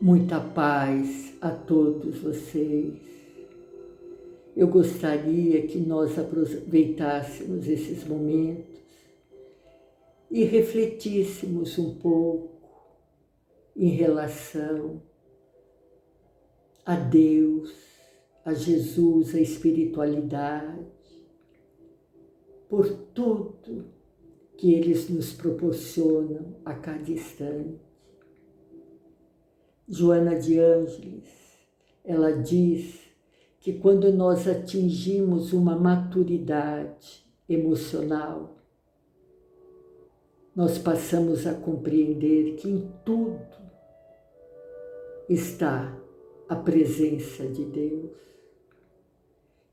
Muita paz a todos vocês. Eu gostaria que nós aproveitássemos esses momentos e refletíssemos um pouco em relação a Deus, a Jesus, a espiritualidade, por tudo que eles nos proporcionam a cada instante. Joana de Ângeles, ela diz que quando nós atingimos uma maturidade emocional, nós passamos a compreender que em tudo está a presença de Deus.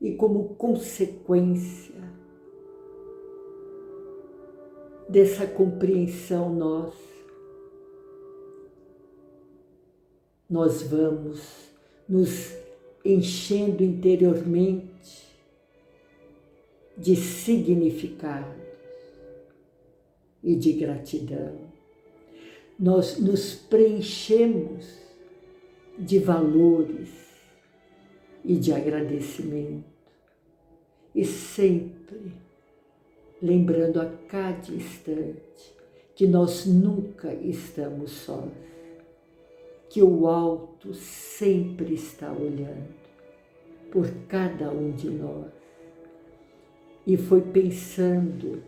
E como consequência dessa compreensão nós vamos nos enchendo interiormente de significado e de gratidão. Nós nos preenchemos de valores e de agradecimento. E sempre lembrando a cada instante que nós nunca estamos sós, que o alto sempre está olhando por cada um de nós. E foi pensando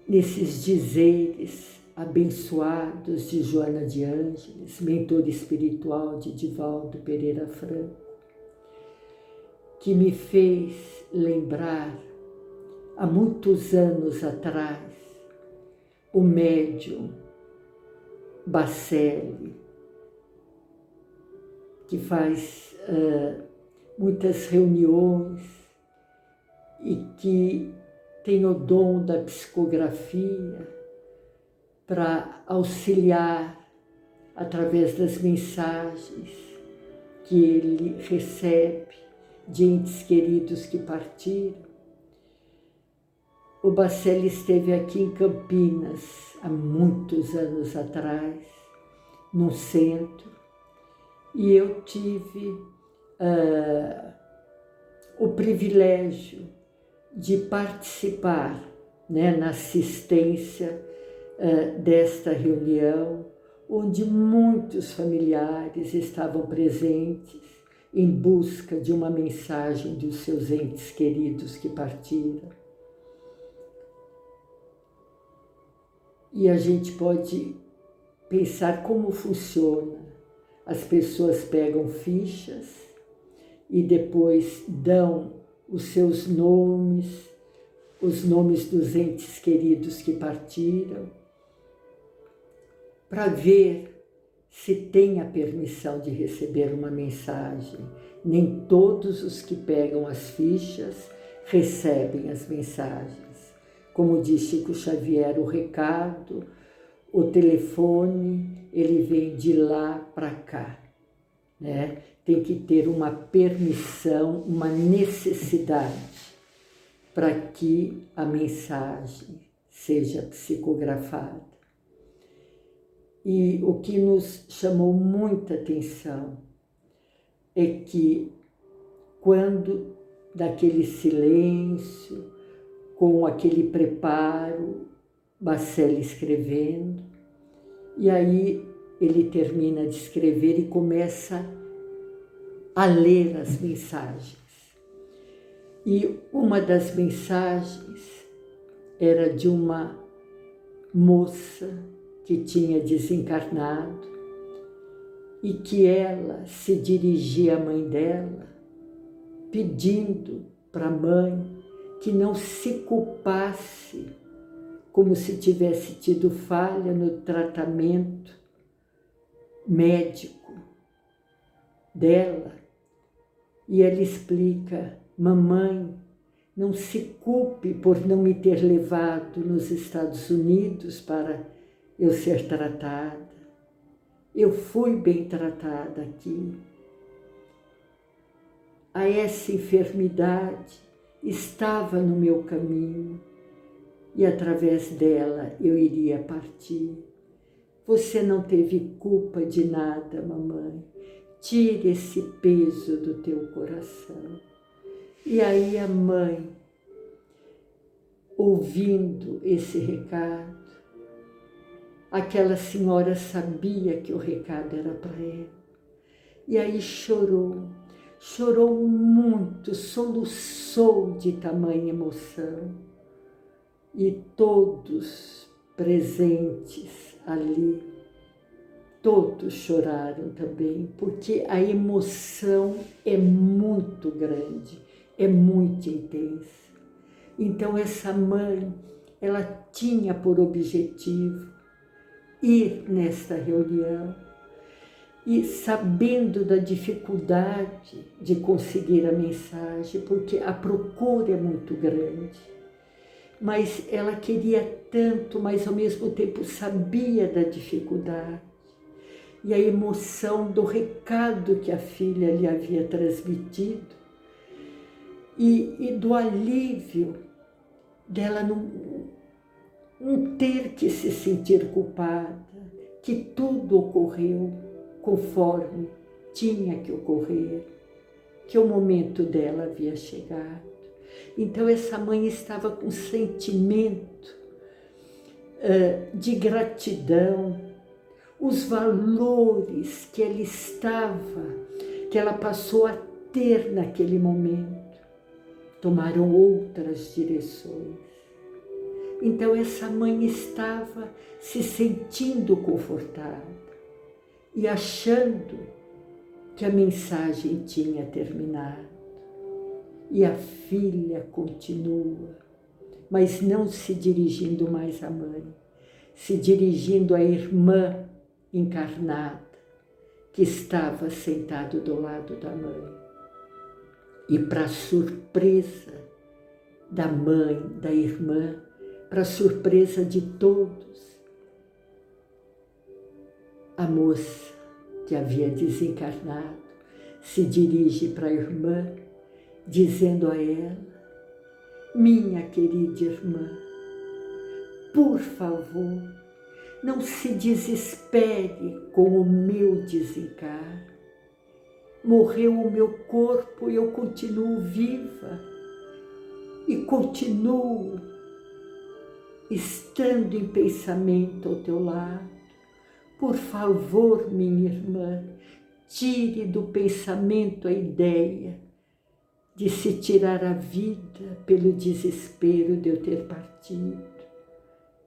nesses dizeres abençoados de Joana de Ângeles, mentora espiritual de Divaldo Pereira Franco, que me fez lembrar, há muitos anos atrás, o médium Bacelli, que faz muitas reuniões e que tem o dom da psicografia para auxiliar através das mensagens que ele recebe de entes queridos que partiram. O Bacelli esteve aqui em Campinas há muitos anos atrás, num centro, e eu tive o privilégio de participar, na assistência desta reunião, onde muitos familiares estavam presentes em busca de uma mensagem dos seus entes queridos que partiram. E a gente pode pensar como funciona. As pessoas pegam fichas e depois dão os seus nomes, os nomes dos entes queridos que partiram, para ver se tem a permissão de receber uma mensagem. Nem todos os que pegam as fichas recebem as mensagens. Como diz Chico Xavier, o recado, o telefone, ele vem de lá para cá, Tem que ter uma permissão, uma necessidade para que a mensagem seja psicografada. E o que nos chamou muita atenção é que quando daquele silêncio, com aquele preparo, Bacelli escrevendo, e aí ele termina de escrever e começa a ler as mensagens. E uma das mensagens era de uma moça que tinha desencarnado e que ela se dirigia à mãe dela, pedindo para a mãe que não se culpasse como se tivesse tido falha no tratamento médico dela. E ela explica: mamãe, não se culpe por não me ter levado nos Estados Unidos para eu ser tratada. Eu fui bem tratada aqui. A essa enfermidade estava no meu caminho e através dela eu iria partir. Você não teve culpa de nada, mamãe. Tire esse peso do teu coração. E aí a mãe, ouvindo esse recado, aquela senhora sabia que o recado era para ela. E aí chorou muito, soluçou de tamanha emoção. E todos presentes ali, todos choraram também, porque a emoção é muito grande, é muito intensa. Então essa mãe, ela tinha por objetivo ir nesta reunião e sabendo da dificuldade de conseguir a mensagem, porque a procura é muito grande. Mas ela queria tanto, mas ao mesmo tempo sabia da dificuldade. E a emoção do recado que a filha lhe havia transmitido e do alívio dela não ter que se sentir culpada, que tudo ocorreu conforme tinha que ocorrer, que o momento dela havia chegado. Então essa mãe estava com sentimento de gratidão, os valores que ela passou a ter naquele momento, tomaram outras direções. Então essa mãe estava se sentindo confortada e achando que a mensagem tinha terminado. E a filha continua, mas não se dirigindo mais à mãe, se dirigindo à irmã encarnada, que estava sentado do lado da mãe. E para surpresa da mãe, da irmã, para surpresa de todos, a moça que havia desencarnado se dirige para a irmã, dizendo a ela: minha querida irmã, por favor, não se desespere com o meu desencarne. Morreu o meu corpo e eu continuo viva e continuo estando em pensamento ao teu lado. Por favor, minha irmã, tire do pensamento a ideia de se tirar a vida pelo desespero de eu ter partido.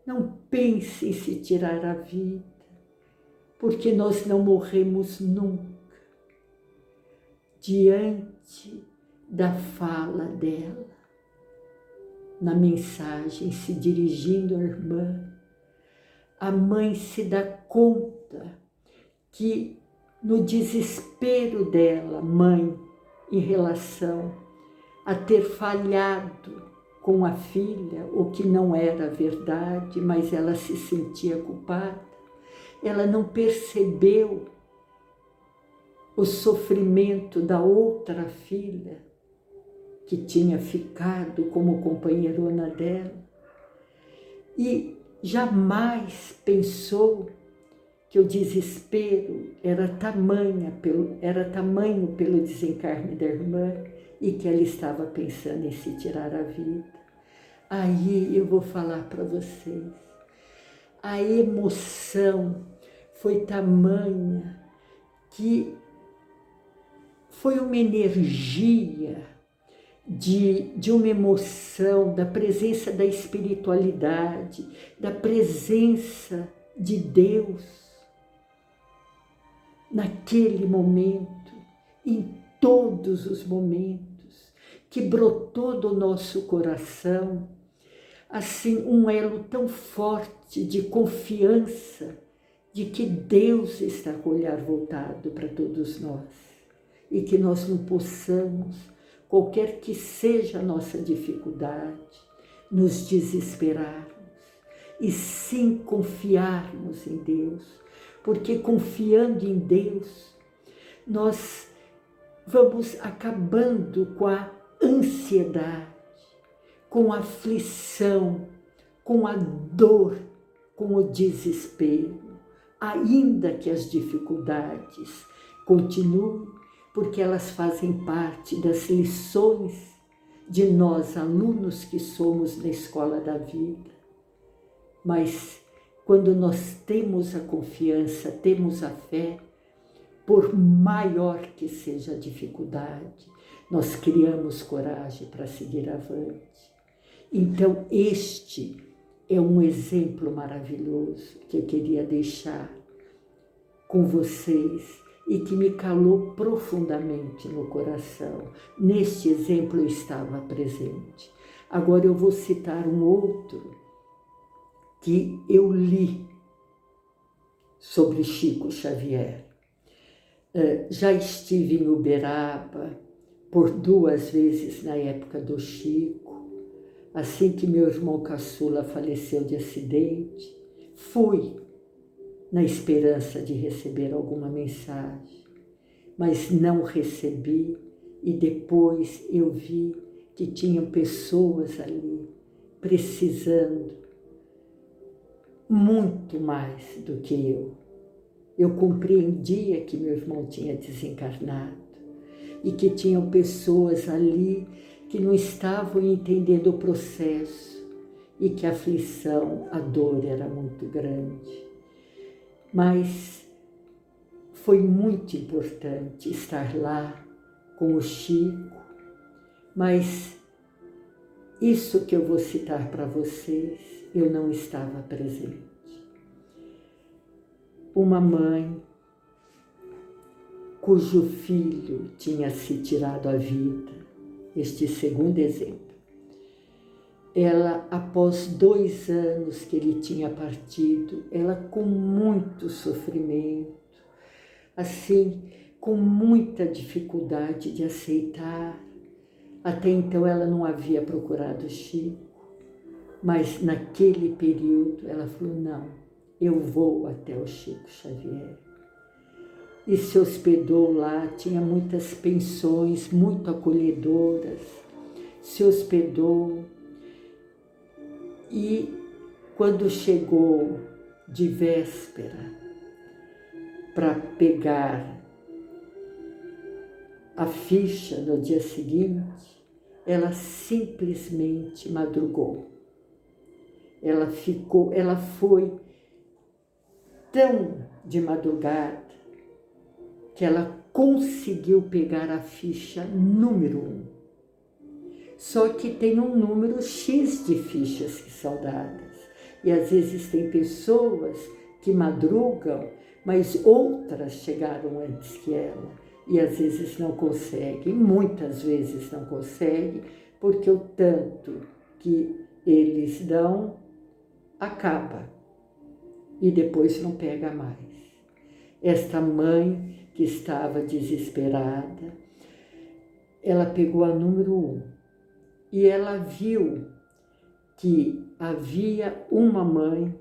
Não pense em se tirar a vida, porque nós não morremos nunca. Diante da fala dela, na mensagem se dirigindo à irmã, a mãe se dá conta que no desespero dela, mãe, em relação a ter falhado com a filha, o que não era verdade, mas ela se sentia culpada, ela não percebeu o sofrimento da outra filha, que tinha ficado como companheirona dela, e jamais pensou que o desespero era tamanho pelo desencarne da irmã e que ela estava pensando em se tirar a vida. Aí eu vou falar para vocês, a emoção foi tamanha que foi uma energia de uma emoção, da presença da espiritualidade, da presença de Deus naquele momento, em todos os momentos, que brotou do nosso coração, assim, um elo tão forte de confiança de que Deus está com o olhar voltado para todos nós e que nós não possamos, qualquer que seja a nossa dificuldade, nos desesperarmos e sim confiarmos em Deus, porque confiando em Deus, nós vamos acabando com a ansiedade, com a aflição, com a dor, com o desespero. ainda que as dificuldades continuem, porque elas fazem parte das lições de nós, alunos que somos na escola da vida. Mas quando nós temos a confiança, temos a fé, por maior que seja a dificuldade, nós criamos coragem para seguir avante. Então, este é um exemplo maravilhoso que eu queria deixar com vocês e que me calou profundamente no coração. Neste exemplo eu estava presente. Agora eu vou citar um outro que eu li sobre Chico Xavier. Já estive em Uberaba por 2 vezes na época do Chico. Assim que meu irmão caçula faleceu de acidente, fui na esperança de receber alguma mensagem, mas não recebi, e depois eu vi que tinham pessoas ali precisando muito mais do que eu. Eu compreendia que meu irmão tinha desencarnado e que tinham pessoas ali que não estavam entendendo o processo e que a aflição, a dor era muito grande. Mas foi muito importante estar lá com o Chico, mas isso que eu vou citar para vocês, eu não estava presente. Uma mãe cujo filho tinha se tirado a vida, este segundo exemplo. Ela, após 2 anos que ele tinha partido, ela com muito sofrimento, assim, com muita dificuldade de aceitar. Até então ela não havia procurado Chico, mas naquele período ela falou, não, eu vou até o Chico Xavier. E se hospedou lá, tinha muitas pensões muito acolhedoras, se hospedou. E quando chegou de véspera para pegar a ficha no dia seguinte, ela simplesmente madrugou. Ela foi tão de madrugada que ela conseguiu pegar a ficha número 1. Só que tem um número X de fichas que são dadas. E às vezes tem pessoas que madrugam, mas outras chegaram antes que ela. E às vezes não conseguem, muitas vezes não conseguem, porque o tanto que eles dão acaba. E depois não pega mais. Esta mãe que estava desesperada, ela pegou a número 1. E ela viu que havia uma mãe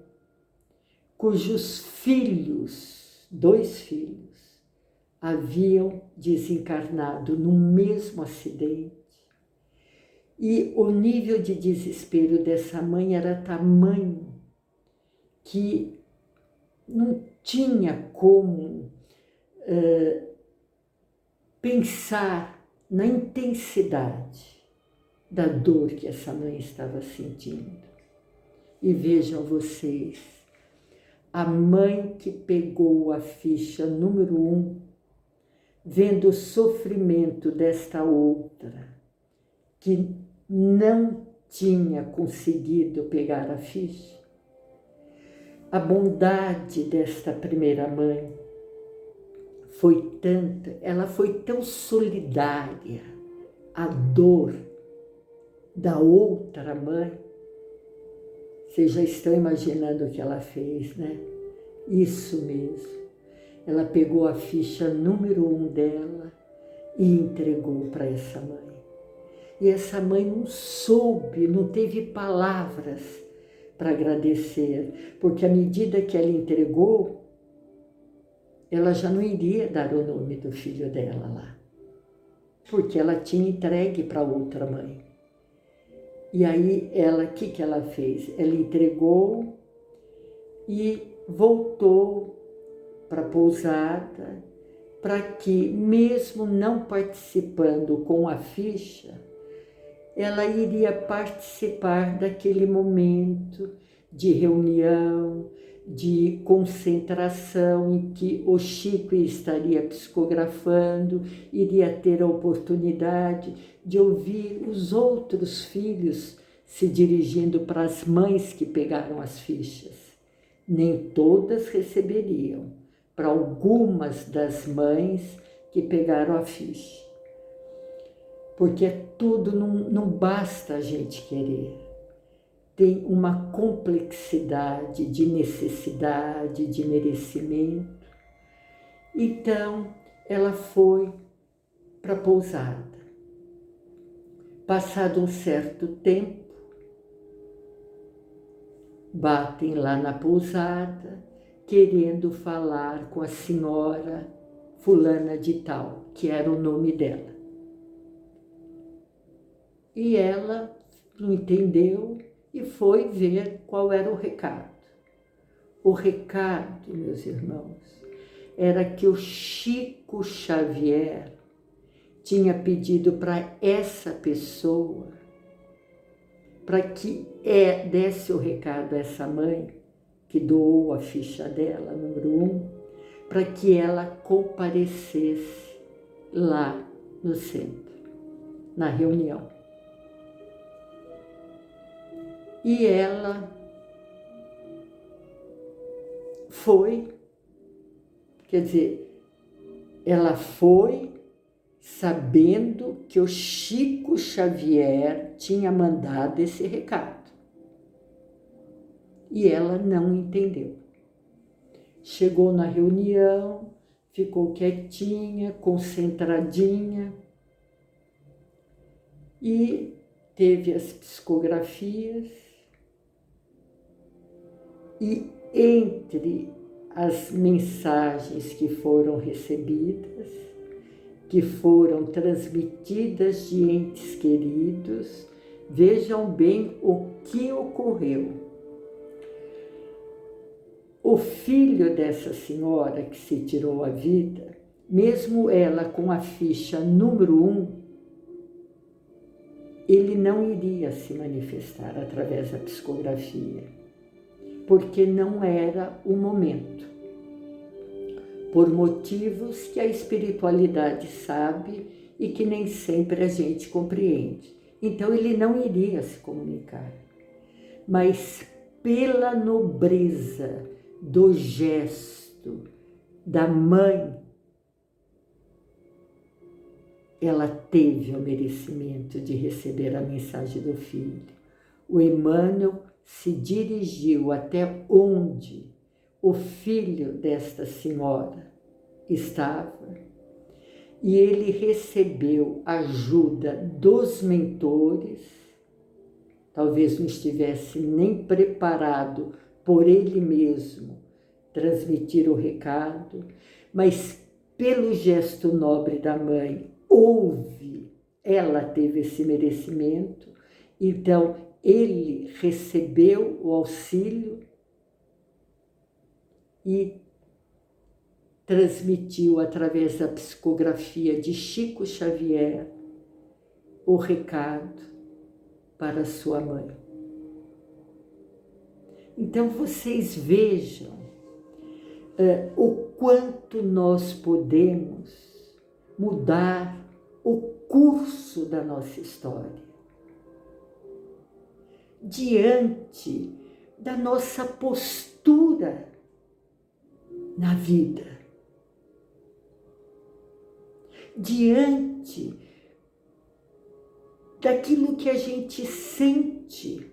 cujos filhos, 2 filhos, haviam desencarnado no mesmo acidente. E o nível de desespero dessa mãe era tamanho que não tinha como pensar na intensidade da dor que essa mãe estava sentindo. E vejam vocês, a mãe que pegou a ficha número 1, vendo o sofrimento desta outra, que não tinha conseguido pegar a ficha, a bondade desta primeira mãe foi tanta, ela foi tão solidária à dor da outra mãe. Vocês já estão imaginando o que ela fez, né? Isso mesmo. Ela pegou a ficha número 1 dela e entregou para essa mãe. E essa mãe não soube, não teve palavras para agradecer, porque à medida que ela entregou, ela já não iria dar o nome do filho dela lá, porque ela tinha entregue para outra mãe. E aí, o que ela fez? Ela entregou e voltou para a pousada, para que, mesmo não participando com a ficha, ela iria participar daquele momento de reunião, de concentração em que o Chico estaria psicografando, iria ter a oportunidade de ouvir os outros filhos se dirigindo para as mães que pegaram as fichas. Nem todas receberiam, para algumas das mães que pegaram a ficha. Porque tudo não basta a gente querer. Tem uma complexidade de necessidade, de merecimento. Então, ela foi para a pousada. Passado um certo tempo, batem lá na pousada, querendo falar com a senhora fulana de tal, que era o nome dela. E ela não entendeu e foi ver qual era o recado. O recado, meus irmãos, era que o Chico Xavier tinha pedido para essa pessoa, para que desse o recado a essa mãe, que doou a ficha dela, número 1, para que ela comparecesse lá no centro, na reunião. E ela foi, quer dizer, ela foi sabendo que o Chico Xavier tinha mandado esse recado. E ela não entendeu. Chegou na reunião, ficou quietinha, concentradinha e teve as psicografias. E entre as mensagens que foram recebidas, que foram transmitidas de entes queridos, vejam bem o que ocorreu. O filho dessa senhora que se tirou a vida, mesmo ela com a ficha número 1, ele não iria se manifestar através da psicografia, porque não era o momento, por motivos que a espiritualidade sabe e que nem sempre a gente compreende. Então ele não iria se comunicar, mas pela nobreza do gesto da mãe, ela teve o merecimento de receber a mensagem do filho. O Emmanuel se dirigiu até onde o filho desta senhora estava e ele recebeu ajuda dos mentores, talvez não estivesse nem preparado por ele mesmo transmitir o recado, mas pelo gesto nobre da mãe, ela teve esse merecimento, então ele recebeu o auxílio e transmitiu através da psicografia de Chico Xavier o recado para sua mãe. Então vocês vejam o quanto nós podemos mudar o curso da nossa história diante da nossa postura na vida, diante daquilo que a gente sente,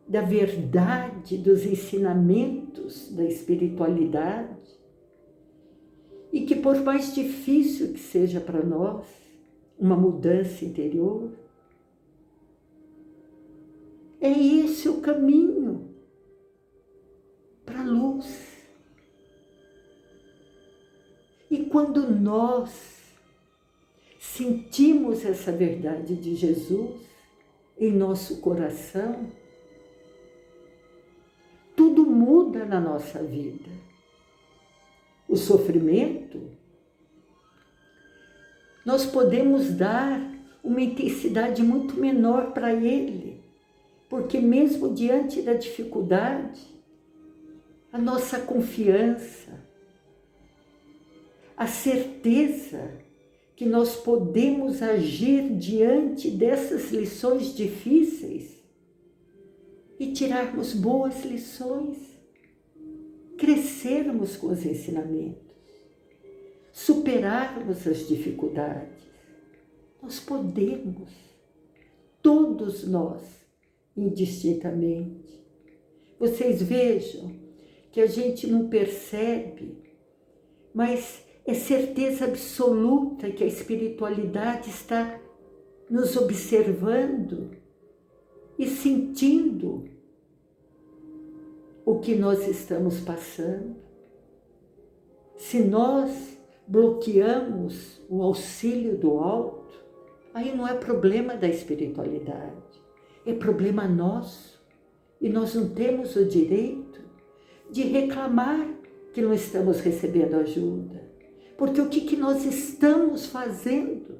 da verdade, dos ensinamentos da espiritualidade, e que por mais difícil que seja para nós uma mudança interior, é esse o caminho para a luz. E quando nós sentimos essa verdade de Jesus em nosso coração, tudo muda na nossa vida. o sofrimento, nós podemos dar uma intensidade muito menor para ele, porque mesmo diante da dificuldade, a nossa confiança, a certeza que nós podemos agir diante dessas lições difíceis e tirarmos boas lições, crescermos com os ensinamentos, superarmos as dificuldades. Nós podemos, todos nós, indistintamente. Vocês vejam que a gente não percebe, mas é certeza absoluta que a espiritualidade está nos observando e sentindo o que nós estamos passando. Se nós bloqueamos o auxílio do alto, aí não é problema da espiritualidade, é problema nosso. E nós não temos o direito de reclamar que não estamos recebendo ajuda. Porque o que nós estamos fazendo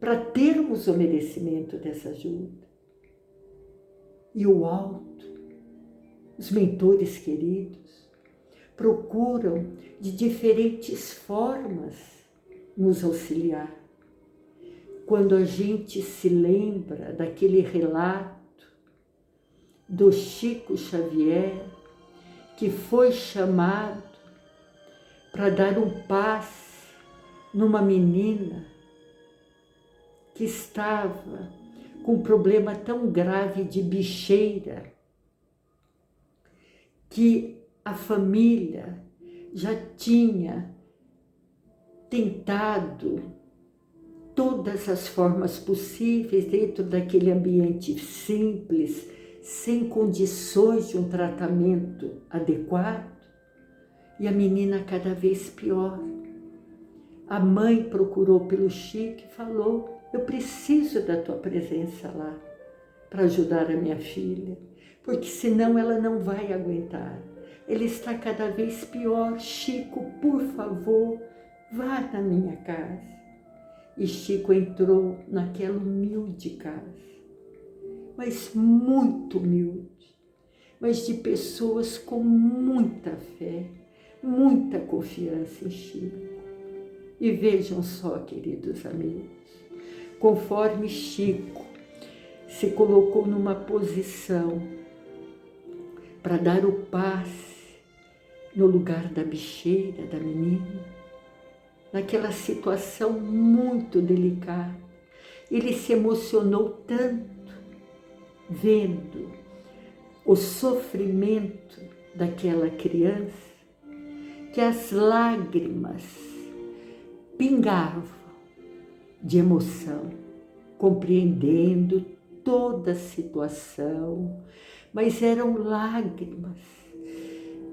para termos o merecimento dessa ajuda? E o alto, os mentores queridos, procuram de diferentes formas nos auxiliar. Quando a gente se lembra daquele relato do Chico Xavier, que foi chamado para dar um passe numa menina que estava com um problema tão grave de bicheira, que a família já tinha tentado todas as formas possíveis dentro daquele ambiente simples, sem condições de um tratamento adequado, e a menina cada vez pior. A mãe procurou pelo Chico e falou: eu preciso da tua presença lá para ajudar a minha filha, porque senão ela não vai aguentar. Ele está cada vez pior. Chico, por favor, vá na minha casa. E Chico entrou naquela humilde casa, mas muito humilde, mas de pessoas com muita fé, muita confiança em Chico. E vejam só, queridos amigos, conforme Chico se colocou numa posição para dar o passe no lugar da bicheira, da menina, naquela situação muito delicada, ele se emocionou tanto vendo o sofrimento daquela criança, que as lágrimas pingavam de emoção, compreendendo toda a situação, mas eram lágrimas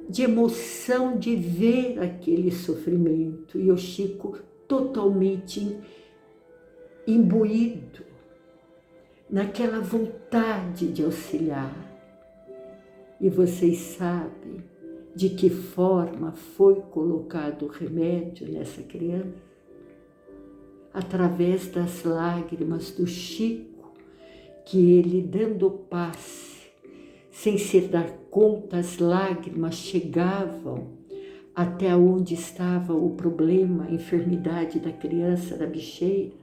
de emoção de ver aquele sofrimento, e o Chico totalmente imbuído naquela vontade de auxiliar. E vocês sabem de que forma foi colocado o remédio nessa criança? Através das lágrimas do Chico, que ele, dando o passe, sem se dar conta, as lágrimas chegavam até onde estava o problema, a enfermidade da criança, da bicheira.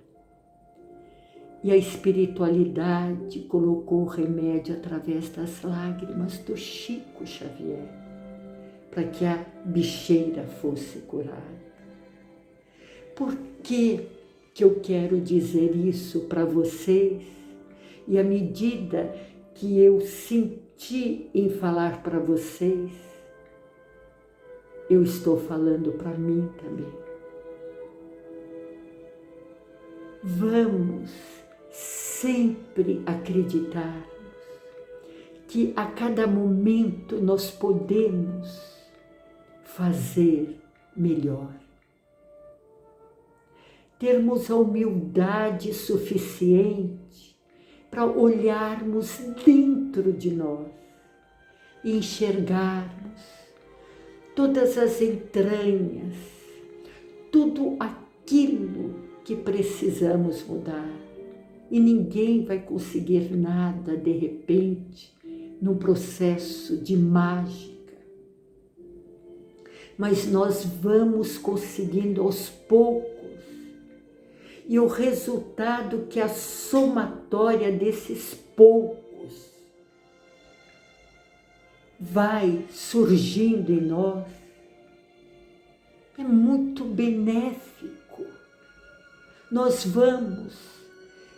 E a espiritualidade colocou o remédio através das lágrimas do Chico Xavier, para que a bicheira fosse curada. Por que eu quero dizer isso para vocês? E à medida que eu senti em falar para vocês, eu estou falando para mim também. Vamos sempre acreditar que a cada momento nós podemos fazer melhor. Termos a humildade suficiente para olharmos dentro de nós e enxergarmos todas as entranhas, tudo aquilo que precisamos mudar. E ninguém vai conseguir nada de repente, num processo de mágica. Mas nós vamos conseguindo aos poucos. E o resultado que a somatória desses poucos vai surgindo em nós é muito benéfico. Nós vamos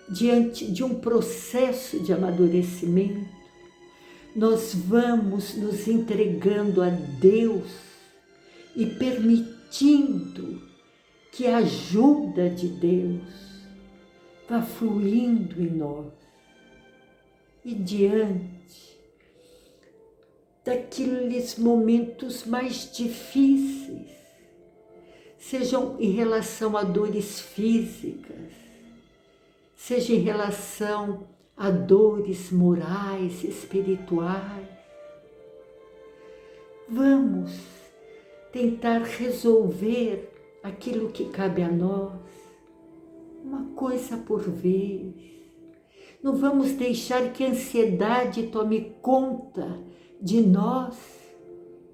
diante de um processo de amadurecimento, nós vamos nos entregando a Deus e permitindo que a ajuda de Deus vá fluindo em nós. E diante daqueles momentos mais difíceis, sejam em relação a dores físicas, seja em relação a dores morais, espirituais, vamos tentar resolver aquilo que cabe a nós, uma coisa por vez. Não vamos deixar que a ansiedade tome conta de nós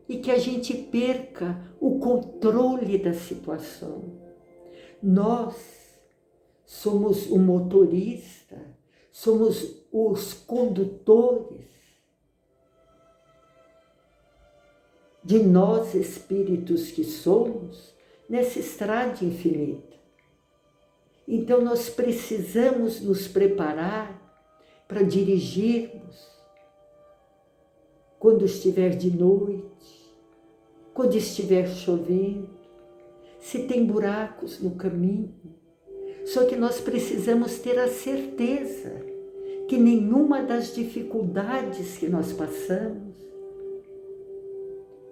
e que a gente perca o controle da situação. Nós somos o motorista, somos os condutores de nós, espíritos que somos, nessa estrada infinita. Então nós precisamos nos preparar para dirigirmos quando estiver de noite, quando estiver chovendo, se tem buracos no caminho. Só que nós precisamos ter a certeza que nenhuma das dificuldades que nós passamos,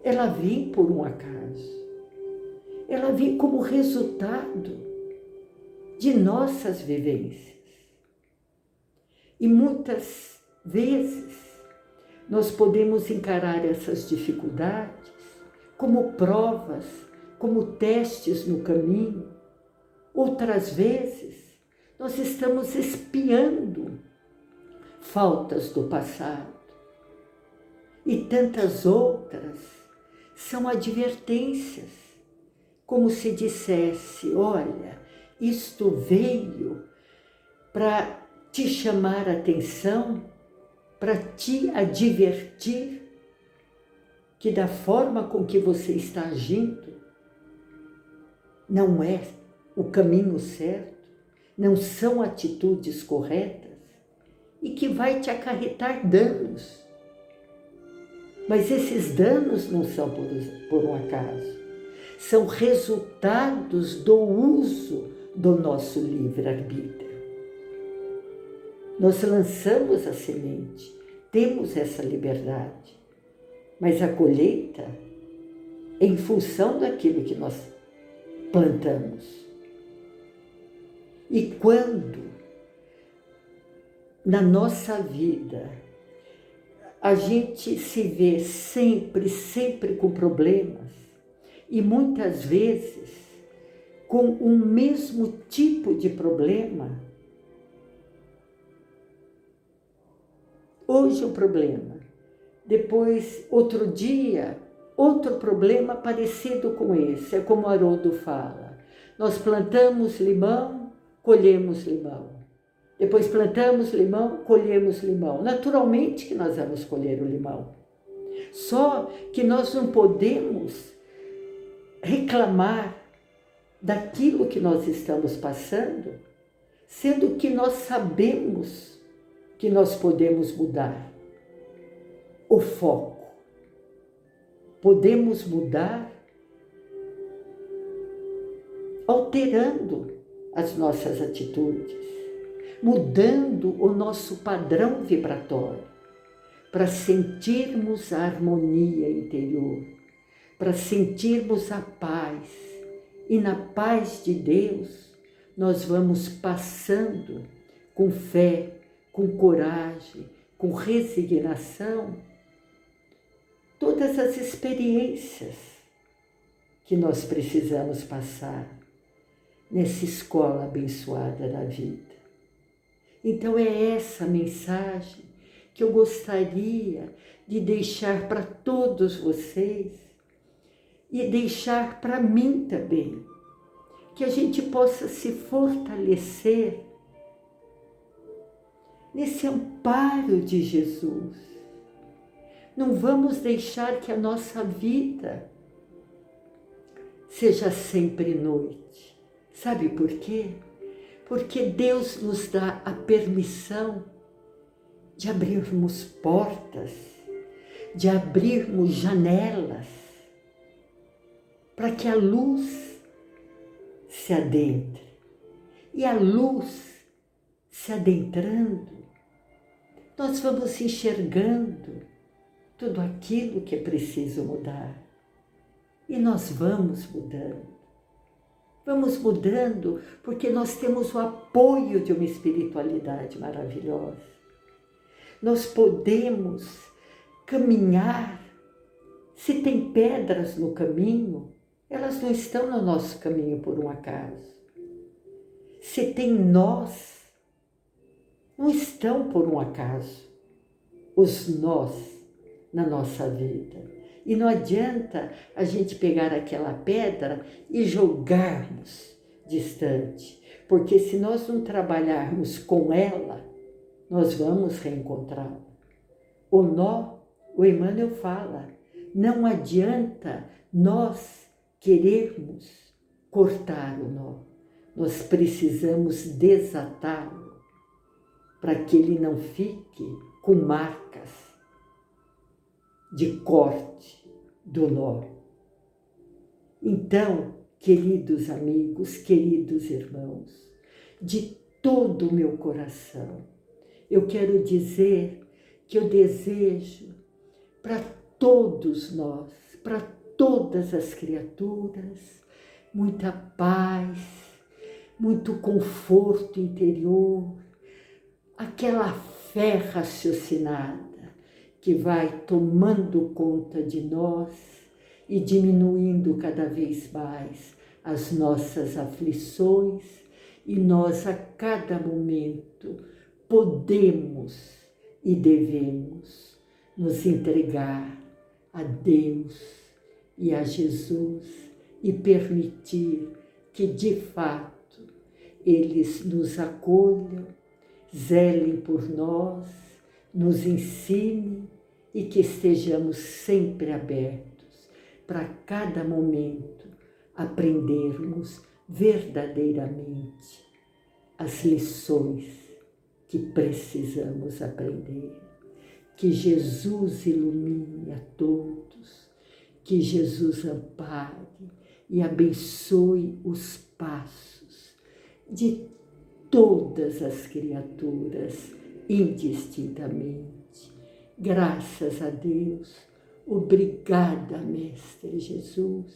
ela vem por um acaso. Ela vem como resultado de nossas vivências. E muitas vezes nós podemos encarar essas dificuldades como provas, como testes no caminho. Outras vezes nós estamos espiando faltas do passado. E tantas outras são advertências, como se dissesse, olha, isto veio para te chamar a atenção, para te advertir que da forma com que você está agindo não é o caminho certo, não são atitudes corretas e que vai te acarretar danos. Mas esses danos não são por um acaso, são resultados do uso do nosso livre-arbítrio. Nós lançamos a semente, temos essa liberdade, mas a colheita é em função daquilo que nós plantamos. E quando na nossa vida a gente se vê sempre com problemas e muitas vezes com o mesmo tipo de problema, hoje um problema, depois outro dia outro problema parecido com esse, é como o Haroldo fala, nós plantamos limão, colhemos limão. Depois plantamos limão, colhemos limão. Naturalmente que nós vamos colher o limão. Só que nós não podemos reclamar daquilo que nós estamos passando, sendo que nós sabemos que nós podemos mudar o foco. Podemos mudar alterando as nossas atitudes, mudando o nosso padrão vibratório, para sentirmos a harmonia interior, para sentirmos a paz. E na paz de Deus, nós vamos passando com fé, com coragem, com resignação, todas as experiências que nós precisamos passar nessa escola abençoada da vida. Então é essa mensagem que eu gostaria de deixar para todos vocês e deixar para mim também, que a gente possa se fortalecer nesse amparo de Jesus. Não vamos deixar que a nossa vida seja sempre noite. Sabe por quê? Porque Deus nos dá a permissão de abrirmos portas, de abrirmos janelas, para que a luz se adentre. E a luz se adentrando, nós vamos enxergando tudo aquilo que é preciso mudar. E nós vamos mudando. Vamos mudando porque nós temos o apoio de uma espiritualidade maravilhosa. Nós podemos caminhar. Se tem pedras no caminho, elas não estão no nosso caminho por um acaso. Se tem nós, não estão por um acaso. Os nós na nossa vida. E não adianta a gente pegar aquela pedra e jogarmos distante, porque se nós não trabalharmos com ela, nós vamos reencontrá-la. O nó, o Emmanuel fala, não adianta nós querermos cortar o nó, nós precisamos desatá-lo para que ele não fique com marcas de corte do nó. Então, queridos amigos, queridos irmãos, de todo o meu coração, eu quero dizer que eu desejo para todos nós, para todas as criaturas, muita paz, muito conforto interior, aquela fé raciocinada que vai tomando conta de nós e diminuindo cada vez mais as nossas aflições, e nós a cada momento podemos e devemos nos entregar a Deus e a Jesus e permitir que de fato eles nos acolham, zelem por nós, nos ensine e que estejamos sempre abertos para cada momento aprendermos verdadeiramente as lições que precisamos aprender. Que Jesus ilumine a todos, que Jesus ampare e abençoe os passos de todas as criaturas indistintamente. Graças a Deus, obrigada, Mestre Jesus,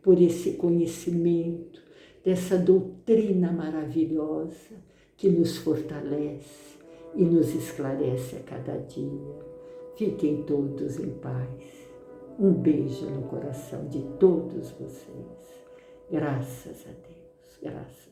por esse conhecimento, dessa doutrina maravilhosa que nos fortalece e nos esclarece a cada dia. Fiquem todos em paz. Um beijo no coração de todos vocês. Graças a Deus, graças.